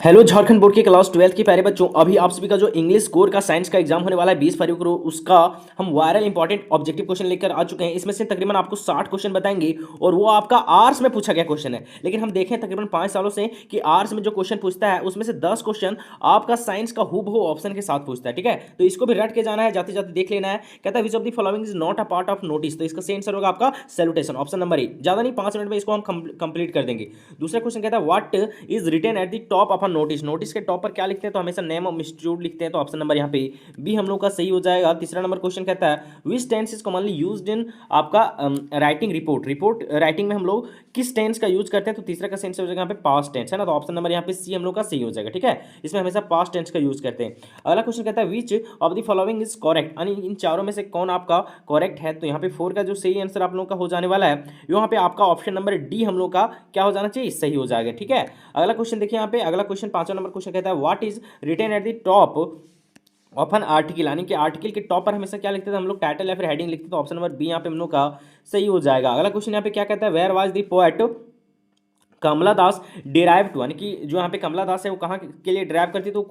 Hello Jharkhand board के class 12 के प्यारे बच्चों, अभी आप सभी का जो इंग्लिश कोर का साइंस का एग्जाम होने वाला है 20 फरवरी को, उसका हम वायरल इंपॉर्टेंट ऑब्जेक्टिव क्वेश्चन लेकर आ चुके हैं। इसमें से तकरीबन आपको 60 क्वेश्चन बताएंगे और वो आपका आर्ट्स में पूछा गया क्वेश्चन है। लेकिन हम देखें तकरीबन 5 सालों से कि आर्ट्स में जो क्वेश्चन पूछता है उसमें से 10 क्वेश्चन आपका साइंस का हूबहू ऑप्शन के साथ पूछता है। ठीक है, तो इसको भी रट के जाना है, जाते जाते देख लेना है। कहता है which of the following is not a part of notice, तो इसका सही आंसर होगा आपका सैल्यूटेशन, ऑप्शन नंबर ए। ज्यादा नहीं, 5 मिनट में इसको हम कंप्लीट कर देंगे। दूसरा क्वेश्चन कहता है what is written at the top of a notice, notice के टॉप पर क्या लिखते हैं, तो हमेशा नेम ऑफ इंस्टीट्यूट लिखते हैं, तो ऑप्शन नंबर यहाँ पे बी हम लोग का सही हो जाएगा। तीसरा नंबर क्वेश्चन कहता है which tense is commonly used in आपका राइटिंग रिपोर्ट राइटिंग में हम लोग किस टेंस का यूज करते हैं, तो तीसरा का सेंस हो जाएगा यहाँ पे पास्ट टेंस है ना, तो ऑप्शन नंबर यहाँ पे सी हम लोग का सही हो जाएगा। ठीक है, इसमें हमेशा पास्ट टेंस का यूज करते हैं। अगला क्वेश्चन कहता है which of the following is correct, यानी इन चारों में से कौन आपका करेक्ट है, तो यहाँ पे 4 का जो सही आंसर आप लोग का हो जाने वाला है, यहाँ पे आपका ऑप्शन नंबर डी हम लोग का क्या हो जाना चाहिए, सही हो जाएगा। ठीक है, अगला क्वेश्चन देखिए यहाँ पे, अगला क्वेश्चन 5वां नंबर क्वेश्चन कहता है what is written at the top of an article, यानी कि आर्टिकल के टॉप पर हमेशा क्या लिखते थे हम लोग, टाइटल या फिर हेडिंग लिखते थे, तो ऑप्शन नंबर बी यहाँ पे हम लोग का सही हो जाएगा। अगला क्वेश्चन यहाँ पे क्या कहता है where was the poet Kamala Das derive to, यानी कि जो यहाँ पे कमला दास है वो कहाँ के लिए ड्राइव करती है, तो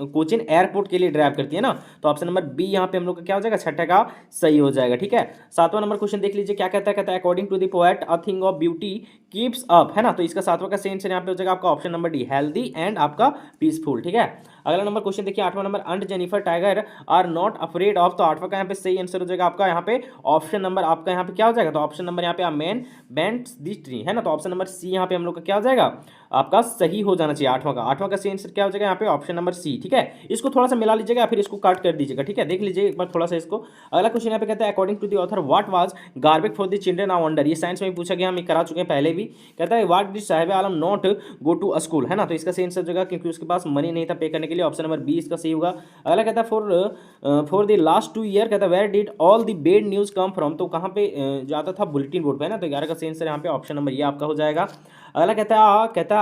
कोचिन एयरपोर्ट के लिए ड्राइव करती है ना, तो ऑप्शन नंबर बी यहाँ पे हम लोग का क्या हो जाएगा, छठा का सही हो जाएगा। ठीक है, 7वां नंबर क्वेश्चन देख लीजिए क्या कहता है according to the poet a thing of beauty keeps up, है ना, तो इसका 7वां का सही आंसर यहाँ पे हो जाएगा आपका option number D, healthy and आपका पीसफुल। ठीक है, अगला नंबर क्वेश्चन देखिए 8वां number aunt Jennifer tiger are not afraid of, तो 8वां का यहाँ पे सही आंसर हो जाएगा आपका यहाँ पे ऑप्शन नंबर आपका यहाँ पे क्या हो जाएगा, तो ऑप्शन नंबर यहाँ पे मैन बेंट्स दिस ट्री, है ना, तो ऑप्शन नंबर सी यहाँ पे हम लोग का क्या हो जाएगा, आपका सही हो जाना चाहिए। 8वां का सही आंसर क्या हो जाएगा यहाँ पे ऑप्शन नंबर सी। ठीक है, इसको थोड़ा सा मिला लीजिएगा या फिर इसको काट कर दीजिएगा। ठीक है, देख लीजिए एक बार थोड़ा सा इसको। अगला क्वेश्चन यहाँ पे कहता है according to the author what was garbage for the children of wonder, ये साइंस में भी पूछा गया, हम करा चुके हैं पहले भी। कहता है what did Sahib Alam not go to a school, है ना, तो इसका सही आंसर हो जाएगा क्योंकि उसके पास मनी नहीं था पे करने के लिए, ऑप्शन नंबर बी इसका सही होगा। अगला कहता है फॉर द लास्ट 2 ईयर, कहता है where did all the bad news come from, तो कहाँ पे जाता था, बुलेटिन बोर्ड पे, है ना, तो 11 का सही आंसर यहाँ पे ऑप्शन नंबर ये आपका हो जाएगा। अगला कहता है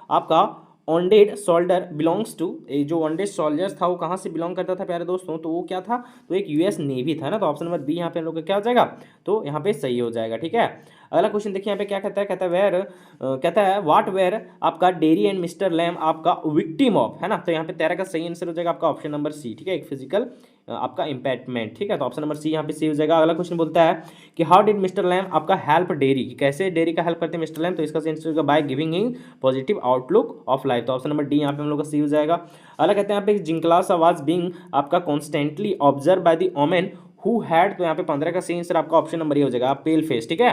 आपका ऑनडेड सोल्डर बिलोंग्स टू, जो ऑनडेड सोल्जर्स था वो कहाँ से बिलोंग करता था प्यारे दोस्तों, तो वो क्या था, तो एक यूएस नेवी था ना, तो ऑप्शन नंबर बी यहाँ पे हम लोग का क्या हो जाएगा, तो यहाँ पे सही हो जाएगा। ठीक है, अगला क्वेश्चन देखिए यहाँ पे क्या कहता है वेयर कहता है व्हाट वेयर आपका डेरी एंड मिस्टर लैम आपका विक्टिम ऑफ, है ना, तो यहाँ पे 13 का सही आंसर हो जाएगा आपका ऑप्शन नंबर सी। ठीक है, एक फिजिकल आपका इम्पैक्टमेंट। ठीक है, तो ऑप्शन नंबर सी यहाँ पे सही हो जाएगा। अगला क्वेश्चन बोलता है कि हाउ डिड मिस्टर लैम आपका हेल्प डेरी, कैसे डेरी का हेल्प करते हैं मिस्टर लैम, तो इसका सही आंसर होगा by giving him positive outlook of life, तो ऑप्शन नंबर डी यहाँ पे हम लोग का सही हो जाएगा। अगला कहते हैं यहाँ पे जिंकलास वाज बीइंग आपका constantly observe by the woman who had, तो यहाँ पे 15 का सही आंसर आपका ऑप्शन नंबर ये हो जाएगा पेल फेस। ठीक है,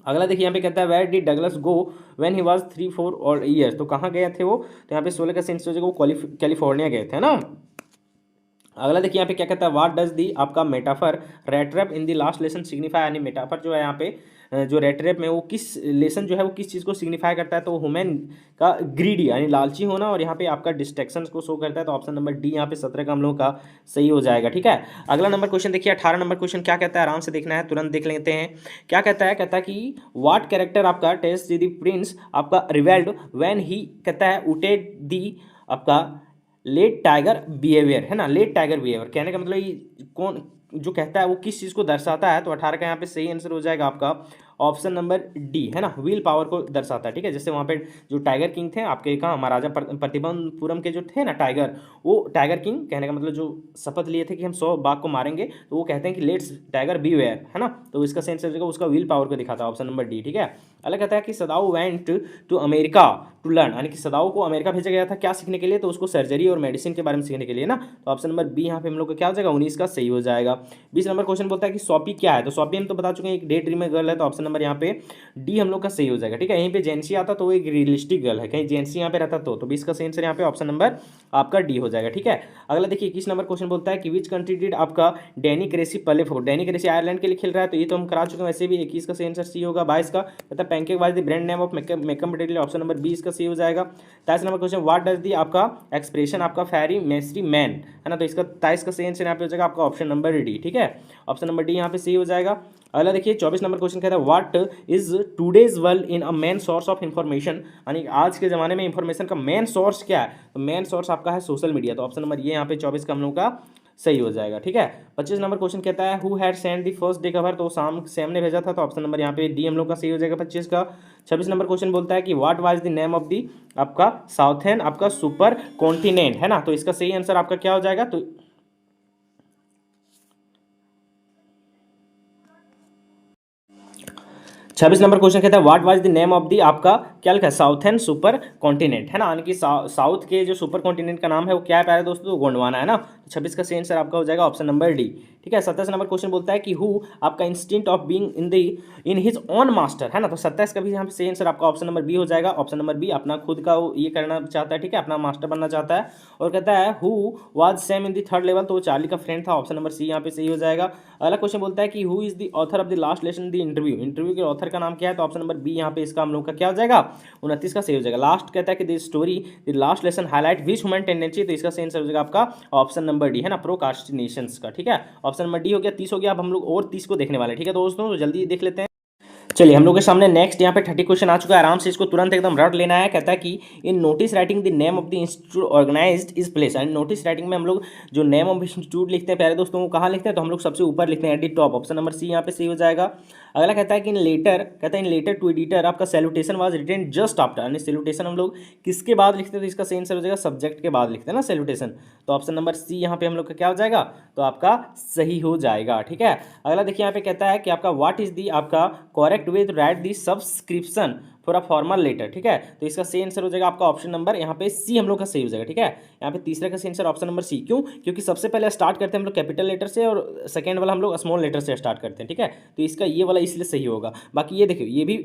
अगला देखिए यहाँ पे कहता है where did Douglas go when he was 3-4 और ईयर्स, तो कहाँ गए थे वो, तो यहाँ पे 16 का सही आंसर हो जाएगा वो कैलिफोर्निया गए थे ना। अगला देखिए यहाँ पे क्या कहता है व्हाट डज दी आपका metaphor rattrap in the last lesson signify, यानी मेटाफर जो है यहाँ पे जो रेट्रैप में वो किस लेसन जो है वो किस चीज़ को सिग्निफाई करता है, तो ह्यूमन का ग्रीडी यानी लालची होना, और यहाँ पे आपका डिस्ट्रैक्शन को शो करता है, तो ऑप्शन नंबर डी यहाँ पे 17 का हम लोग का सही हो जाएगा। ठीक है, अगला नंबर क्वेश्चन देखिए 18 नंबर क्वेश्चन क्या कहता है, आराम से देखना है, तुरंत देख लेते हैं। क्या कहता है कि व्हाट कैरेक्टर आपका टेस्ट द प्रिंस आपका रिवेल्ड व्हेन ही कहता है उटेड दी आपका लेट टाइगर बिहेवियर, है ना, लेट टाइगर बिहेवियर कहने का मतलब ये कौन जो कहता है वो किस चीज़ को दर्शाता है, तो 18 का यहाँ पे सही आंसर हो जाएगा आपका ऑप्शन नंबर डी, है ना, व्हील पावर को दर्शाता है। ठीक है, जैसे वहाँ पे जो टाइगर किंग थे आपके कहाँ महाराजा प्रतिभपुरम के जो थे ना टाइगर, वो टाइगर किंग कहने का मतलब जो शपथ लिए थे कि हम 100 बाघ को मारेंगे, तो वो कहते हैं कि लेट्स टाइगर बी वेयर, है ना, तो इसका सेंस हो उसका व्हील पावर को दिखाता है, ऑप्शन नंबर डी। ठीक है, अलग कहता है कि Sadao went to America to learn, यानी कि सदाऊ को अमेरिका भेजा गया था क्या सीखने के लिए, तो उसको सर्जरी और मेडिसिन के बारे में सीखने के लिए ना, तो ऑप्शन नंबर बी यहाँ पे हम लोग का क्या हो जाएगा 19 का सही हो जाएगा। 20 नंबर क्वेश्चन बोलता है कि सोफी क्या है, तो सोफी हम तो बता चुके हैं एक डे ड्रीमर गर्ल है, तो ऑप्शन नंबर यहाँ पे डी हम लोग का सही हो जाएगा। ठीक है, यहीं पे जेंसी आता तो वो एक रियलिस्टिक गर्ल है, कहीं जेंसी यहाँ पे रहता तो 20 का सही आंसर यहाँ पे ऑप्शन नंबर आपका डी हो जाएगा। ठीक है, अगला देखिए 21 नंबर क्वेश्चन बोलता है कि विच कंट्री डिड आपका Danny cracy play for, Danny cracy Ireland के लिए खेल रहा है, तो ये तो हम करा चुके हैं वैसे भी। 21 का सही आंसर सी होगा। 22 का कहता है pancake was the brand name of makeup material, option number 20 का सही हो जाएगा। 23 number question what does the आपका एक्सप्रेशन आपका फेरी मेस्ट्री मैन, है ना, तो इसका 23 का सही आंसर यहाँ पे हो जाएगा आपका ऑप्शन नंबर डी। ठीक है, ऑप्शन नंबर डी यहाँ पे सही हो जाएगा। अगला देखिए 24 नंबर क्वेश्चन कहता है what is today's world in a main source of information, यानी आज के ज़माने में इन्फॉर्मेशन का मेन सोर्स क्या है, तो मेन सोर्स आपका है सोशल मीडिया, तो ऑप्शन नंबर ये यहाँ पे 24 का हम लोग का सही हो जाएगा। ठीक है, 25 नंबर क्वेश्चन कहता है who had send the first day cover, तो सैम ने भेजा था, तो ऑप्शन नंबर यहाँ पे डी हम लोग का सही हो जाएगा 25 का। 26 नंबर क्वेश्चन बोलता है कि what was the name of the आपका साउथर्न आपका सुपर कॉन्टिनेंट, है ना, तो इसका सही आंसर आपका क्या हो जाएगा, तो 26 नंबर क्वेश्चन कहता है what was the name of the आपका क्या लिखा है, साउथर्न सुपर कॉन्टिनेंट, है ना, यानी कि साउथ के जो सुपर कॉन्टिनेंट का नाम है वो क्या है प्यारे दोस्तों, तो गोंडवाना, है ना। तो 26 का सही आंसर आपका हो जाएगा ऑप्शन नंबर डी। ठीक है, 27 नंबर क्वेश्चन बोलता है कि हु आपका instinct of being in his own master, है ना, तो 27 का भी यहाँ पे सही आंसर आपका ऑप्शन नंबर बी हो जाएगा। ऑप्शन नंबर बी अपना खुद का वो ये करना चाहता है, ठीक है, अपना मास्टर बनना चाहता है। और कहता है who was Sam in the third level, तो वो चार्ली का फ्रेंड था, ऑप्शन नंबर सी यहाँ पे सही हो जाएगा। अगला क्वेश्चन बोलता है कि who is the author of the last lesson the interview, interview के ऑथर का नाम क्या है, तो ऑप्शन नंबर बी यहाँ पे इसका हम लोग का क्या हो जाएगा, 29 का सही हो जाएगा। लास्ट कहता है कि the story the last lesson highlight which human tendency, तो इसका सही आंसर हो जाएगा आपका ऑप्शन नंबर डी, है ना, प्रोकास्टिनेशंस का। ठीक है, ऑप्शन नंबर डी हो गया, 30 हो गया। अब हम लोग और 30 को देखने वाले हैं। ठीक है दोस्तों, तो जल्दी देख लेते हैं। चलिए हम लोग के सामने नेक्स्ट यहाँ पे 30 क्वेश्चन आ चुका है, आराम से इसको तुरंत एकदम रट लेना है। कहता है कि in notice writing the name of the institute organized is place, and notice writing में हम लोग जो नेम ऑफ इंस्टीट्यूट लिखते हैं प्यारे दोस्तों वो कहाँ लिखते हैं, तो हम लोग सबसे ऊपर लिखते हैं at the top, option number C यहाँ पे सही हो जाएगा। अगला कहता है कि इन लेटर, कहता है इन लेटर टू एडिटर आपका salutation was written just after, यानी सैल्यूटेशन हम लोग किसके बाद लिखते हैं, तो इसका सही आंसर हो जाएगा सब्जेक्ट के बाद लिखते हैं ना सैल्यूटेशन, तो ऑप्शन नंबर सी यहाँ पे हम लोग का क्या हो जाएगा, तो आपका सही हो जाएगा। ठीक है, अगला देखिए यहाँ पे कहता है कि आपका व्हाट इज दी आपका correct way to write the subscription for a formal letter. ठीक है, तो इसका सही आंसर हो जाएगा आपका ऑप्शन नंबर यहाँ पे सी हम लोग का सही हो जाएगा। ठीक है, यहाँ पे तीसरा का सही आंसर ऑप्शन नंबर सी, क्यों, क्योंकि सबसे पहले स्टार्ट करते हैं हम लोग कैपिटल लेटर से और सेकंड वाला हम लोग स्मॉल लेटर से स्टार्ट करते हैं। ठीक है, तो इसका ये वाला इसलिए सही होगा। बाकी ये देखिए ये भी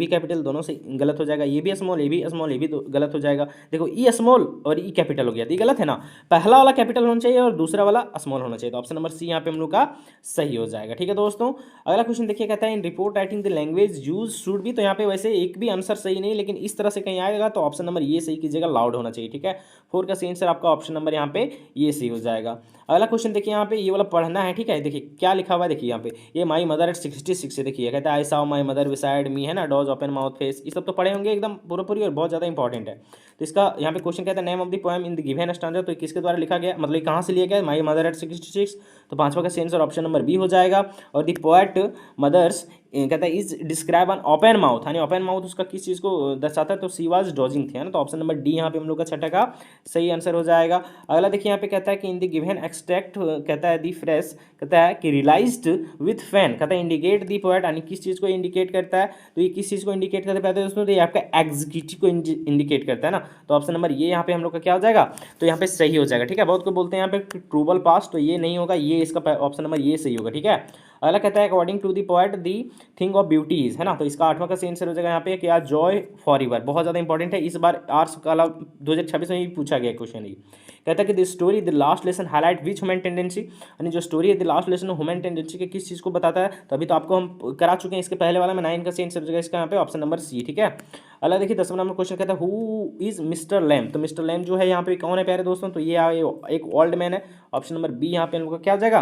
कैपिटल दोनों से गलत हो जाएगा, ये भी स्मॉल ये भी गलत हो जाएगा। देखो ई स्मॉल और ई कैपिटल हो गया, तो ये गलत है ना, पहला वाला कैपिटल होना चाहिए और दूसरा वाला स्मॉल होना चाहिए, तो ऑप्शन नंबर सी यहाँ पे हम लोग का सही हो जाएगा। ठीक है दोस्तों, अगला क्वेश्चन देखिए कहता है in report writing the language use should भी, तो यहाँ पे वैसे एक भी आंसर सही नहीं, लेकिन इस तरह से कहीं आएगा तो ऑप्शन नंबर ये सही कीजिएगा, लाउड होना चाहिए। ठीक है, 4 का सही आंसर आपका ऑप्शन नंबर यहाँ पे ये सही हो जाएगा। अगला क्वेश्चन देखिए यहाँ पे ये वाला पढ़ना है। ठीक है, देखिए क्या लिखा हुआ है, देखिए यहाँ पे ये माई मदर एट 66 से देखिए कहता है I saw my mother beside me, है ना, डॉज ओपन माउथ फेस, ये सब तो पढ़े होंगे एकदम पूरी और बहुत ज़्यादा इंपॉर्टेंट है। तो इसका यहाँ पे क्वेश्चन कहता है name of the poem in the given standard, तो किसके द्वारा लिखा गया, मतलब कहाँ से लिया गया, माई मदर एट 66, तो पांचवा का सही आंसर ऑप्शन नंबर बी हो जाएगा। और द पोएट मदर्स कहता है is describe an open mouth, यानी ओपन माउथ उसका किस चीज़ को दर्शाता है, तो सी वाज डॉजिंग थी, है ना, तो ऑप्शन नंबर डी यहाँ पे हम लोग का छठा का सही आंसर हो जाएगा। अगला देखिए यहाँ पे कहता है कि इन द गिवन एक्सट्रैक्ट कहता है दी फ्रेश, कहता है कि रियलाइज्ड विथ फैन, कहता है इंडिकेट दी पोएट, यानी किस चीज़ को इंडिकेट करता है, तो ये किस चीज़ को इंडिकेट करता है दोस्तों, तो ये आपका एग्जीक्यूटिव को इंडिकेट करता है ना, तो ऑप्शन नंबर ये यहाँ पे हम लोग का क्या हो जाएगा, तो यहाँ पे सही हो जाएगा। ठीक है, बहुत को बोलते हैं यहाँ पे ट्रूबल पास, तो ये नहीं होगा, ये इसका ऑप्शन नंबर ये सही होगा। ठीक है, अगला कहता है according to the poet the thing of beauty is, है ना, तो इसका आठवां का सही आंसर हो जाएगा यहाँ पे क्या, जॉय फॉर एवर, बहुत ज़्यादा इंपॉर्टेंट है, इस बार आर्ट्स काला 2026 में भी पूछा गया क्वेश्चन ही। कहता है कि the story the last lesson highlight which human tendency, यानी जो स्टोरी है the last lesson human tendency के किस चीज़ को बताता है, तो अभी तो आपको हम करा चुके हैं इसके पहले वाला में, 9 का सही आंसर हो जाएगा इसका यहाँ पे ऑप्शन नंबर सी। ठीक है, अगला देखिए 10वां नंबर क्वेश्चन कहता है हु इज मिस्टर लैम, तो मिस्टर लैम जो है यहाँ पे कौन है प्यारे दोस्तों, तो ये एक ओल्ड मैन है, ऑप्शन नंबर बी यहाँ पे हम लोग का क्या हो जाएगा,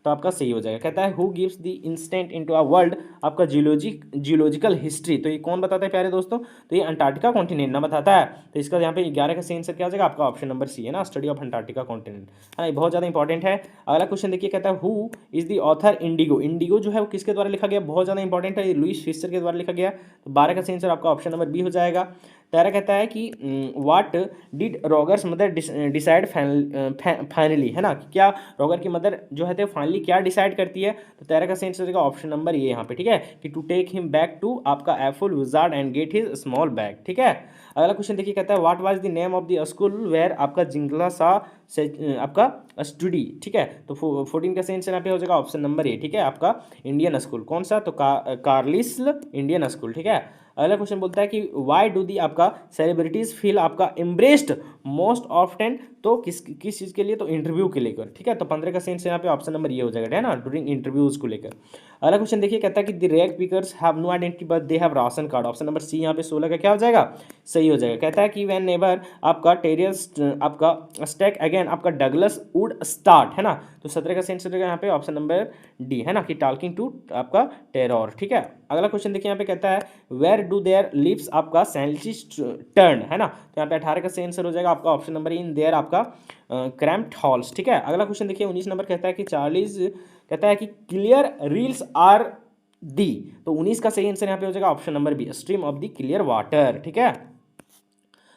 तो आपका सही हो जाएगा। कहता है who gives the instant into a world आपका जियोलॉजिकल हिस्ट्री, तो ये कौन बताता है प्यारे दोस्तों, तो ये अंटार्कटिका कॉन्टिनेंट ना बताता है, तो इसका यहाँ पे 11 का सही आंसर क्या हो जाएगा आपका ऑप्शन नंबर सी, है ना, स्टडी ऑफ अंटार्कटिका कॉन्टिनेंट, है ना, ये बहुत ज़्यादा इंपॉर्टेंट है। अगला क्वेश्चन देखिए कहता है who is the author Indigo, Indigo जो है वो किसके द्वारा लिखा गया, बहुत ज़्यादा इंपॉर्टेंट है, लुईस फिशर के द्वारा लिखा गया, तो 12 का सही आंसर आपका ऑप्शन नंबर बी हो जाएगा। 13 कहता है कि what did Rogers mother decide finally, है ना, क्या रॉगर की मदर जो है फाइनली क्या डिसाइड करती है, तो 13 का सही आंसर होगा ऑप्शन नंबर ये यहाँ पे। ठीक है, कि to take him back to आपका awful wizard and get his small bag. ठीक है, अगला क्वेश्चन देखिए कहता है what was the name of the school where आपका जिंगला सा से आपका स्टडी। ठीक है, तो 14 का सही आंसर यहाँ पे हो जाएगा ऑप्शन नंबर ए। ठीक है, आपका इंडियन स्कूल कौन सा, तो कार्लिस्ल इंडियन स्कूल। ठीक है, अगला क्वेश्चन बोलता है कि वाई डू दी आपका सेलिब्रिटीज फील आपका एम्ब्रेस्ड मोस्ट ऑफ्टन, तो किस चीज़ के लिए, तो इंटरव्यू के लेकर। ठीक है, तो 15 का सेंस यहाँ पे ऑप्शन नंबर ये हो जाएगा, है ना, ड्यूरिंग इंटरव्यूज को लेकर। अगला क्वेश्चन देखिए कहता है कि the rag pickers have no identity but they have ration card, option number C यहाँ पे 16 का क्या हो जाएगा, सही हो जाएगा। कहता है कि व्हेन नेवर आपका टेरियर आपका स्टैक अगेन आपका डगलस वुड स्टार्ट, है ना, तो 17 का सेंस हो जाएगा यहाँ पे ऑप्शन नंबर डी, है ना, कि टॉकिंग टू आपका टेरर। ठीक है, अगला क्वेश्चन देखिए यहाँ पे कहता है वेयर डू देयर लिप्स आपका सैंडविच टर्न, है ना, तो यहाँ पे 18 का सही आंसर हो जाएगा आपका ऑप्शन नंबर इन देयर आपका क्रैम्प्ड हॉल्स, ठीक है। अगला क्वेश्चन देखिए 19 नंबर कहता है कि चार्लीज कहता है कि क्लियर रील्स आर दी, तो 19 का सही आंसर यहाँ पे हो जाएगा option number B, stream of the clear water, ठीक है।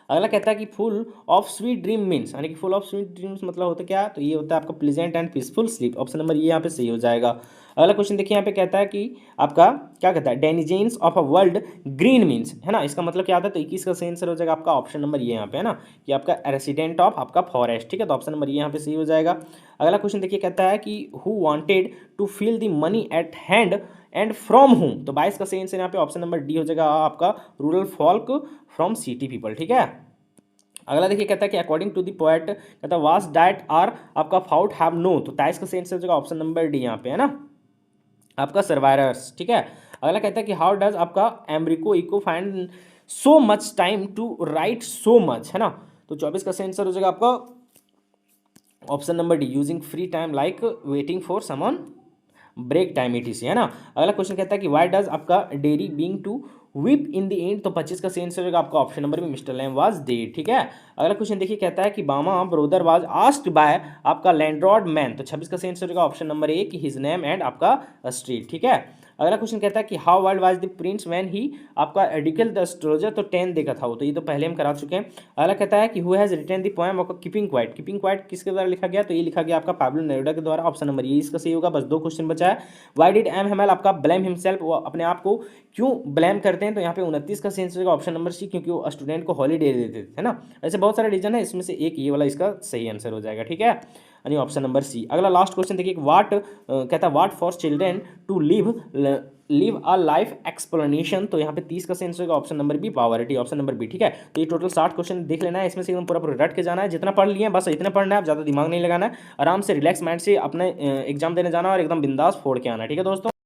अगला कहता है कि full of sweet dream means, यानी कि फुल ऑफ स्वीट ड्रीम्स मतलब होता है क्या, तो ये होता है आपका pleasant and peaceful sleep, option number ये यहाँ पे सही हो जाएगा। अगला क्वेश्चन देखिए यहाँ पे कहता है कि आपका क्या कहता है, denizens of a world green means, है ना, इसका मतलब क्या आता है, तो 21 का सही आंसर हो जाएगा आपका ऑप्शन नंबर ये यहाँ पे, है ना, कि आपका रेसिडेंट ऑफ आपका फॉरेस्ट, ठीक है, तो ऑप्शन नंबर ये यहाँ पे सही हो जाएगा। अगला क्वेश्चन देखिए कहता है कि who wanted to feel the money at hand and from home, तो 22 का सही आंसर यहाँ पे ऑप्शन नंबर डी हो जाएगा आपका rural folk from city people, ठीक है। अगला देखिए कहता है कि अकॉर्डिंग टू द पोएट कहता है वास्ट डाइट आर आपका फाउट हैव नो, तो 23 का सही आंसर हो जाएगा ऑप्शन नंबर डी यहाँ पे, है ना, आपका सर्वायरर्स, ठीक है। अगला कहता है कि हाउ डज आपका एम्ब्रिको इको find so much time to write so much, है ना, तो 24 का सही आंसर हो जाएगा आपका option number D, using free time like waiting for someone break time ETC, है ना। अगला क्वेश्चन कहता है कि वाई डज आपका Derry being to whip in the end, तो 25 का सही आंसर होगा आपका ऑप्शन नंबर में मिस्टर लैम वाज डेड, ठीक है। अगला क्वेश्चन देखिए कहता है कि Bama brother was asked by आपका लैंडलॉर्ड मैन, तो 26 का सही आंसर होगा ऑप्शन नंबर ए कि हिज नेम एंड आपका स्ट्रीट, ठीक है। अगला क्वेश्चन कहता है कि how wild was the Prince when he आपका एडिकल द एस्ट्रोलजर, तो 10 देखा था वो, तो ये तो पहले हम करा चुके हैं। अगला कहता है कि who has written the poem of keeping quiet, keeping quiet किसके द्वारा लिखा गया, तो ये लिखा गया आपका पाब्लो नेरुदा के द्वारा, ऑप्शन नंबर ये इसका सही होगा। बस 2 क्वेश्चन बचा है। व्हाई डिड एम हेमल आपका ब्लेम हिमसेल्फ, वो अपने आप को क्यों ब्लेम करते हैं, तो यहाँ पे 29 का सही आंसर होगा ऑप्शन नंबर सी, क्योंकि वो स्टूडेंट को हॉलीडे देते थे, है ना। ऐसे बहुत सारे रीजन है, इसमें से एक ये वाला इसका सही आंसर हो जाएगा, ठीक है, यानी ऑप्शन नंबर सी। अगला लास्ट क्वेश्चन देखिए वाट कहता है what for children to live a life explanation, तो यहाँ पे 30 का आंसर होगा option number B, poverty, option number B, ठीक है। तो ये टोटल 60 क्वेश्चन देख लेना है, इसमें से एकदम पूरा पूरा रट के जाना है, जितना पढ़ लिए बस इतना पढ़ना है, आप ज़्यादा दिमाग नहीं लगाना है, आराम से रिलैक्स माइंड से अपने एग्जाम देने जाना और एकदम बिंदास फोड़ के आना है, ठीक है दोस्तों।